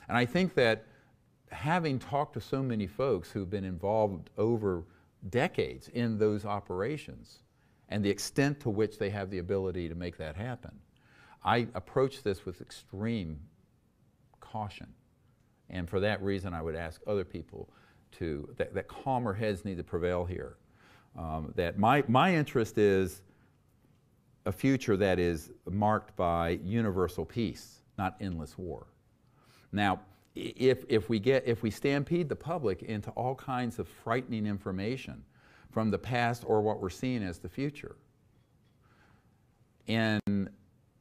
And I think that having talked to so many folks who've been involved over decades in those operations and the extent to which they have the ability to make that happen, I approach this with extreme caution. And for that reason, I would ask other people to, that calmer heads need to prevail here. That my interest is a future that is marked by universal peace, not endless war. Now, if we stampede the public into all kinds of frightening information from the past or what we're seeing as the future, and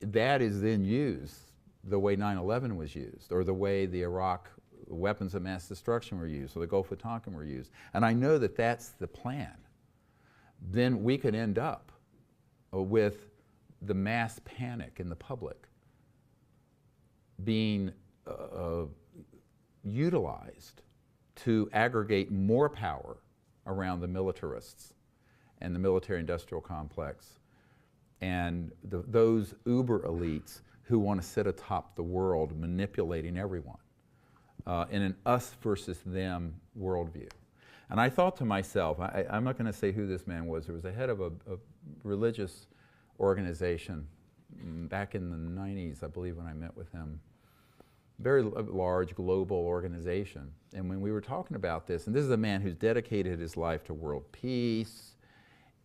that is then used the way 9/11 was used, or the way the Iraq weapons of mass destruction were used, or the Gulf of Tonkin were used, and I know that that's the plan, then we could end up with the mass panic in the public being utilized to aggregate more power around the militarists and the military-industrial complex and those uber elites who want to sit atop the world manipulating everyone in an us versus them worldview. And I thought to myself, I'm not going to say who this man was. There was a head of a religious organization back in the 90s, I believe, when I met with him. Very large global organization. And when we were talking about this, and this is a man who's dedicated his life to world peace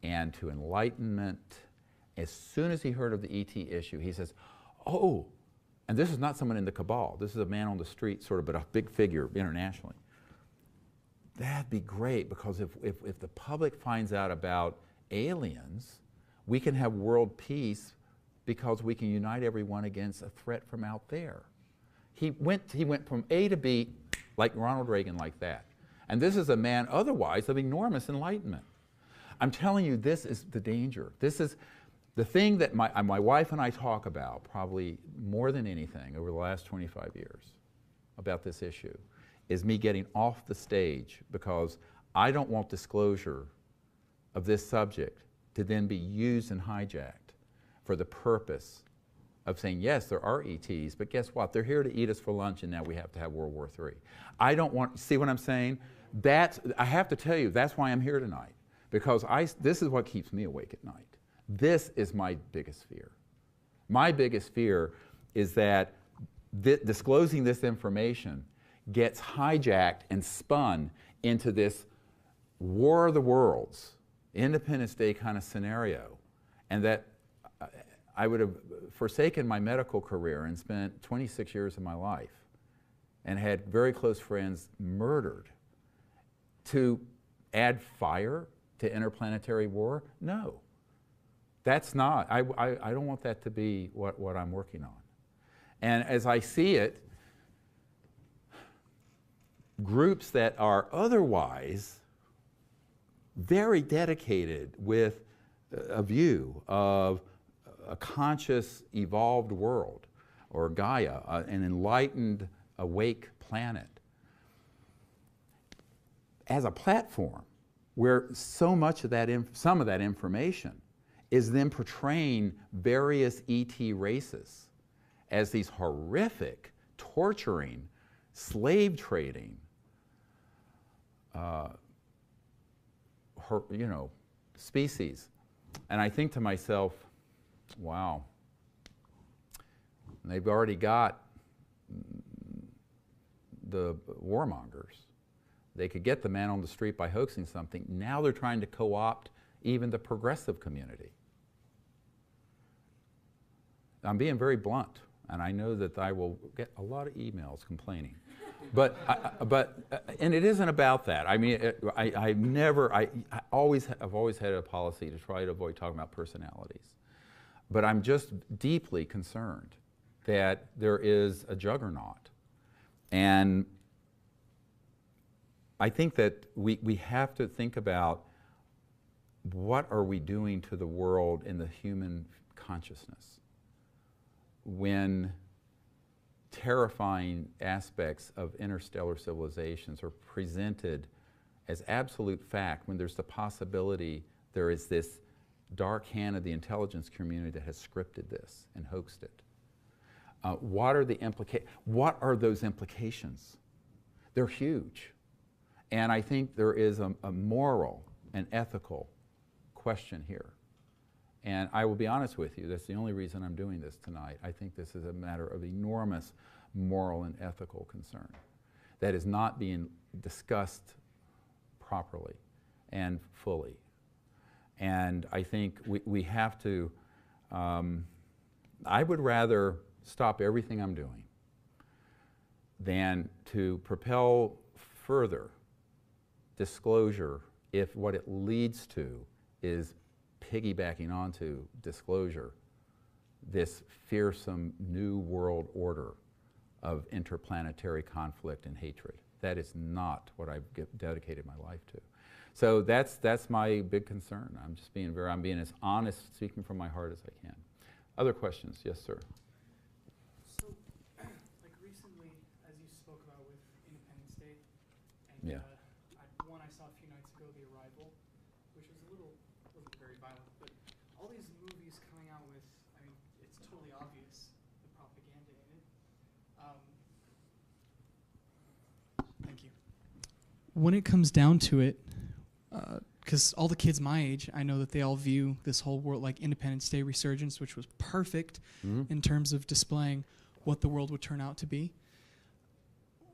and to enlightenment, as soon as he heard of the ET issue, he says, oh, and this is not someone in the cabal, this is a man on the street, sort of, but a big figure internationally. That'd be great, because if the public finds out about aliens, we can have world peace because we can unite everyone against a threat from out there. He went from A to B, like Ronald Reagan, like that. And this is a man otherwise of enormous enlightenment. I'm telling you, this is the danger. This is the thing that my wife and I talk about probably more than anything over the last 25 years about this issue, is me getting off the stage, because I don't want disclosure of this subject to then be used and hijacked for the purpose of saying, yes, there are ETs, but guess what? They're here to eat us for lunch, and now we have to have World War III. I don't want, see what I'm saying? I have to tell you, that's why I'm here tonight, because this is what keeps me awake at night. This is my biggest fear. My biggest fear is that disclosing this information gets hijacked and spun into this War of the Worlds, Independence Day kind of scenario, and that I would have forsaken my medical career and spent 26 years of my life and had very close friends murdered to add fire to interplanetary war? No. That's not. I don't want that to be what I'm working on. And as I see it, groups that are otherwise very dedicated with a view of a conscious, evolved world, or Gaia, an enlightened, awake planet, as a platform where so much of that, some of that information is then portraying various ET races as these horrific, torturing, slave trading, species. And I think to myself, wow, they've already got the warmongers. They could get the man on the street by hoaxing something. Now they're trying to co-opt even the progressive community. I'm being very blunt, and I know that I will get a lot of emails complaining. And it isn't about that. I mean, I've always had a policy to try to avoid talking about personalities. But I'm just deeply concerned that there is a juggernaut. And I think that we have to think about, what are we doing to the world in the human consciousness when terrifying aspects of interstellar civilizations are presented as absolute fact, when there's the possibility there is this dark hand of the intelligence community that has scripted this and hoaxed it. What are those implications? They're huge. And I think there is a moral and ethical question here. And I will be honest with you, that's the only reason I'm doing this tonight. I think this is a matter of enormous moral and ethical concern that is not being discussed properly and fully. And I think we have to, I would rather stop everything I'm doing than to propel further disclosure if what it leads to is piggybacking onto disclosure, this fearsome new world order of interplanetary conflict and hatred. That is not what I've dedicated my life to. So that's my big concern. I'm being as honest, speaking from my heart as I can. Other questions? Yes, sir. So, like recently, as you spoke about with Independence Day, and Yeah. One I saw a few nights ago, The Arrival, which was wasn't very violent, but all these movies coming out with, I mean, it's totally obvious, the propaganda in it. Thank you. When it comes down to it, because all the kids my age, I know that they all view this whole world like Independence Day resurgence, which was perfect in terms of displaying what the world would turn out to be.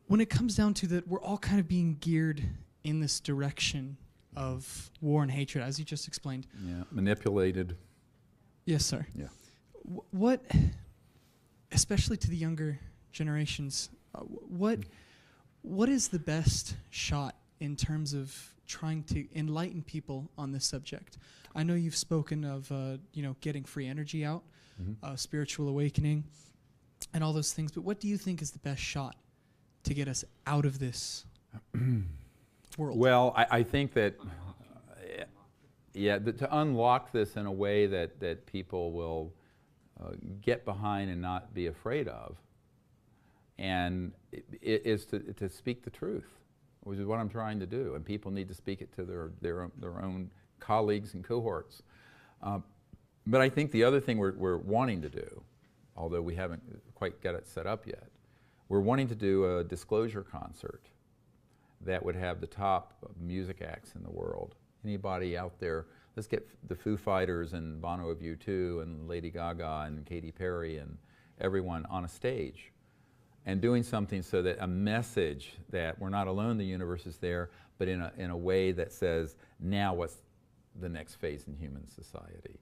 When it comes down to that, we're all kind of being geared in this direction of war and hatred, as you just explained. Yeah, manipulated. Yes, sir. Yeah. What, especially to the younger generations, what is the best shot in terms of trying to enlighten people on this subject? I know you've spoken of getting free energy out, spiritual awakening, and all those things. But what do you think is the best shot to get us out of this world? Well, I think that, to unlock this in a way that people will get behind and not be afraid of, and it is to speak the truth, which is what I'm trying to do. And people need to speak it to their own colleagues and cohorts. But I think the other thing we're wanting to do, although we haven't quite got it set up yet, we're wanting to do a disclosure concert that would have the top music acts in the world. Anybody out there, let's get the Foo Fighters and Bono of U2 and Lady Gaga and Katy Perry and everyone on a stage, and doing something so that a message that we're not alone, the universe is there, but in a way that says, now what's the next phase in human society?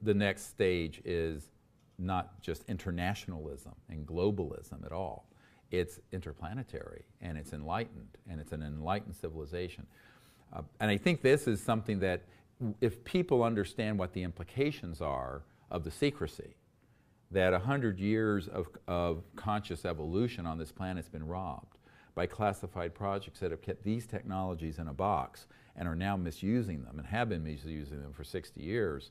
The next stage is not just internationalism and globalism at all. It's interplanetary, and it's enlightened, and it's an enlightened civilization. And I think this is something that, if people understand what the implications are of the secrecy, that 100 years of conscious evolution on this planet has been robbed by classified projects that have kept these technologies in a box and are now misusing them and have been misusing them for 60 years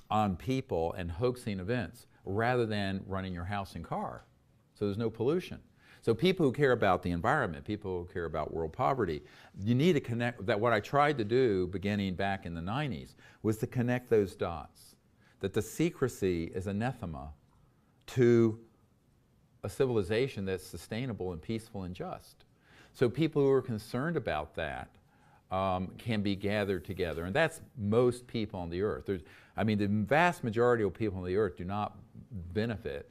on people and hoaxing events rather than running your house and car. So there's no pollution. So people who care about the environment, people who care about world poverty, you need to connect. That what I tried to do beginning back in the 90s was to connect those dots. That the secrecy is anathema to a civilization that's sustainable and peaceful and just. So people who are concerned about that can be gathered together. And that's most people on the earth. The vast majority of people on the earth do not benefit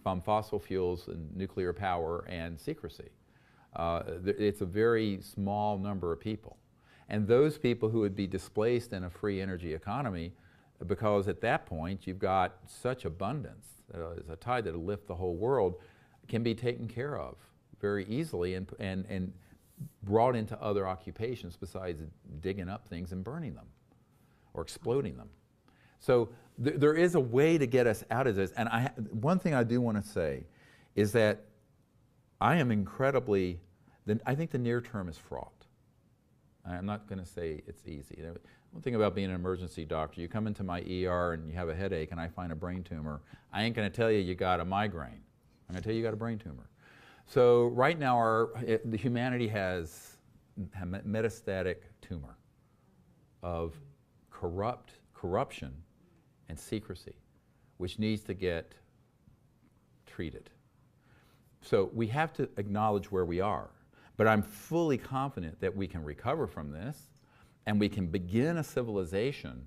from fossil fuels and nuclear power and secrecy. It's a very small number of people. And those people who would be displaced in a free energy economy, because at that point you've got such abundance, as a tide that'll lift the whole world, can be taken care of very easily and brought into other occupations besides digging up things and burning them or exploding them. So there is a way to get us out of this. And one thing I do want to say is that I am incredibly, I think the near term is fraught. I'm not going to say it's easy. One thing about being an emergency doctor, you come into my ER and you have a headache and I find a brain tumor, I ain't going to tell you you got a migraine. I'm going to tell you you got a brain tumor. So right now the humanity has a metastatic tumor of corruption and secrecy, which needs to get treated. So we have to acknowledge where we are. But I'm fully confident that we can recover from this, and we can begin a civilization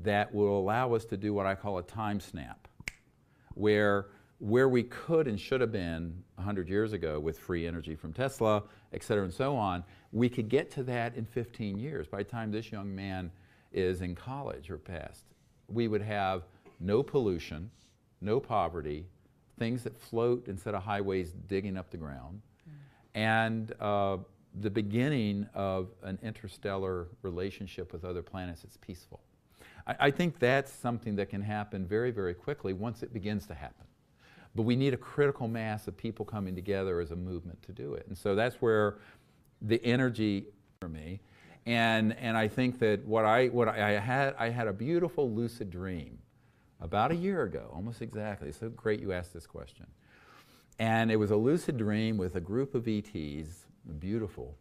that will allow us to do what I call a time snap, where we could and should have been 100 years ago with free energy from Tesla, et cetera, and so on, we could get to that in 15 years. By the time this young man is in college or past, we would have no pollution, no poverty, things that float instead of highways digging up the ground, and the beginning of an interstellar relationship with other planets that's peaceful. I think that's something that can happen very, very quickly once it begins to happen. But we need a critical mass of people coming together as a movement to do it. And so that's where the energy for me. And I think that I had a beautiful lucid dream about a year ago, almost exactly. So great you asked this question. And it was a lucid dream with a group of ETs, beautiful.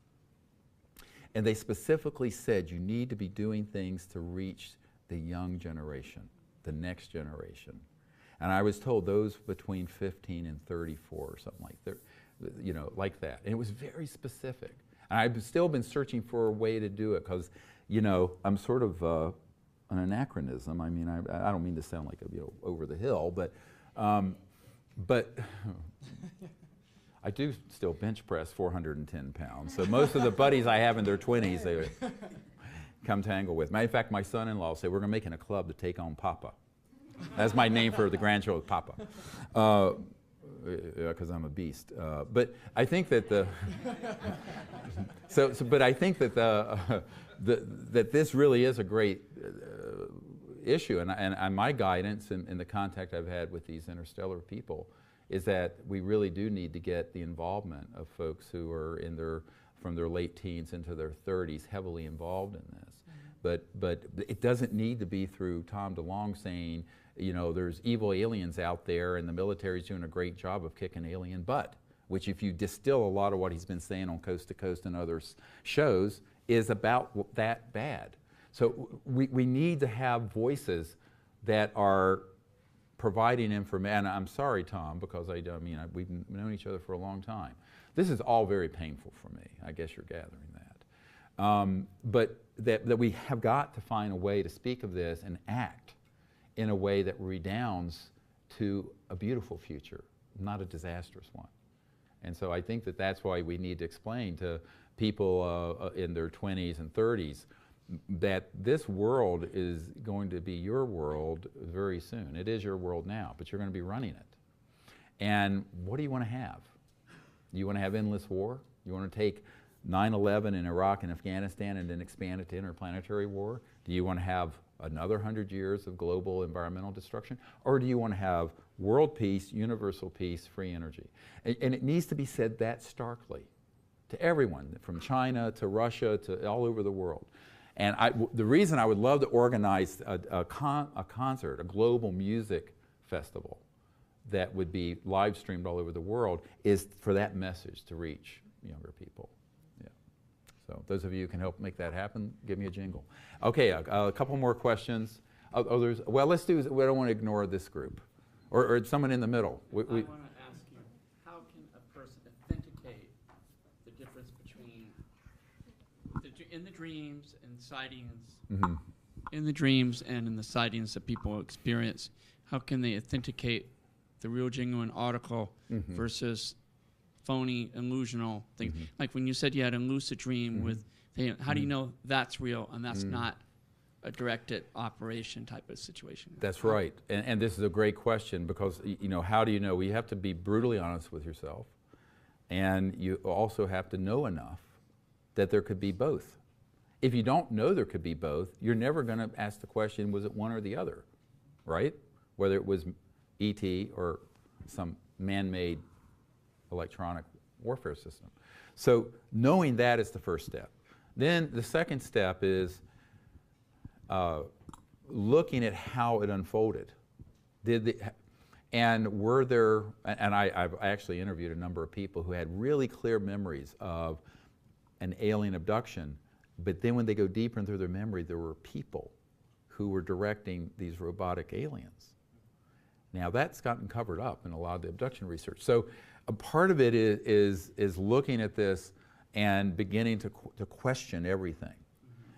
And they specifically said you need to be doing things to reach the young generation, the next generation. And I was told those between 15 and 34 or something like that, you know, like that. And it was very specific. And I've still been searching for a way to do it because, you know, I'm sort of an anachronism. I mean, I don't mean to sound like a, you know, over the hill, but I do still bench press 410 pounds. So most of the buddies I have in their 20s, they come tangle with. Matter of fact, my son-in-law said, we're going to make it a club to take on Papa. That's my name for the grandchild, Papa, because I'm a beast. But I think that but I think that that this really is a great issue, and my guidance and the contact I've had with these interstellar people is that we really do need to get the involvement of folks who are from their late teens into their 30s heavily involved in this. But it doesn't need to be through Tom DeLonge saying, you know, there's evil aliens out there and the military's doing a great job of kicking alien butt, which if you distill a lot of what he's been saying on Coast to Coast and other shows is about that bad. So we need to have voices that are providing information. And I'm sorry, Tom, because we've known each other for a long time. This is all very painful for me. I guess you're gathering that. But that we have got to find a way to speak of this and act in a way that redounds to a beautiful future, not a disastrous one. And so I think that that's why we need to explain to people in their 20s and 30s that this world is going to be your world very soon. It is your world now, but you're going to be running it. And what do you want to have? Do you want to have endless war? You want to take 9/11 in Iraq and Afghanistan and then expand it to interplanetary war? Do you want to have another 100 years of global environmental destruction? Or do you want to have world peace, universal peace, free energy? And it needs to be said that starkly to everyone, from China to Russia to all over the world. And the reason I would love to organize a concert, a global music festival that would be live streamed all over the world is for that message to reach younger people. Yeah. So those of you who can help make that happen, give me a jingle. Okay, a couple more questions. Well, let's do, we don't want to ignore this group. Or someone in the middle. I want to ask you, how can a person authenticate the difference between in the dreams and sightings, in the dreams and in the sightings that people experience, how can they authenticate the real genuine article versus phony, illusional things? Like when you said you had a lucid dream with, how do you know that's real and that's not a directed operation type of situation? That's right. And this is a great question because, you know, how do you know? Well, you have to be brutally honest with yourself, and you also have to know enough that there could be both. If you don't know there could be both, you're never going to ask the question, was it one or the other, right? Whether it was ET or some man-made electronic warfare system. So knowing that is the first step. Then the second step is looking at how it unfolded. And were there, and I've actually interviewed a number of people who had really clear memories of an alien abduction, but then when they go deeper into their memory, there were people who were directing these robotic aliens. Now that's gotten covered up in a lot of the abduction research. So a part of it is looking at this and beginning to question everything.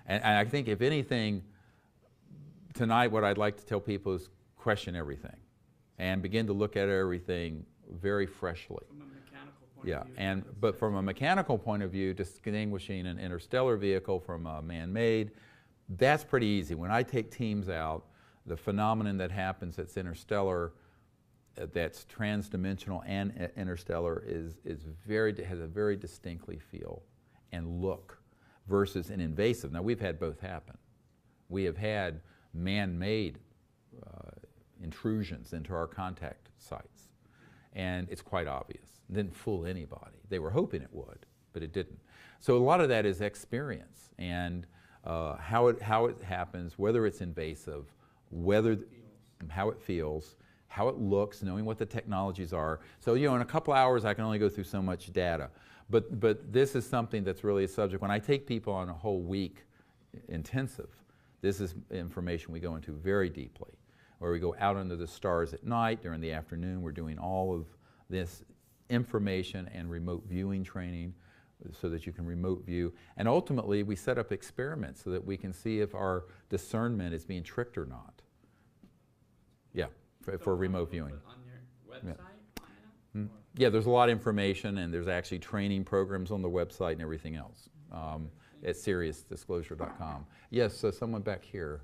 And I think if anything, tonight what I'd like to tell people is question everything and begin to look at everything very freshly. From a mechanical point of view. But from a mechanical point of view, distinguishing an interstellar vehicle from a man-made, that's pretty easy. When I take teams out, the phenomenon that happens that's interstellar, that's transdimensional and interstellar has a very distinctly feel and look versus an invasive. Now we've had both happen. We have had man-made intrusions into our contact sites, and it's quite obvious. It didn't fool anybody. They were hoping it would, but it didn't. So a lot of that is experience and how it happens, whether it's invasive, how it feels, how it looks, knowing what the technologies are. So, you know, in a couple hours I can only go through so much data. But this is something that's really a subject. When I take people on a whole week intensive, this is information we go into very deeply, where we go out under the stars at night, during the afternoon. We're doing all of this information and remote viewing training so that you can remote view. And ultimately, we set up experiments so that we can see if our discernment is being tricked or not. Yeah, for remote viewing. On your website? Yeah. Yeah, there's a lot of information, and there's actually training programs on the website and everything else at SiriusDisclosure.com. Yes, so someone back here.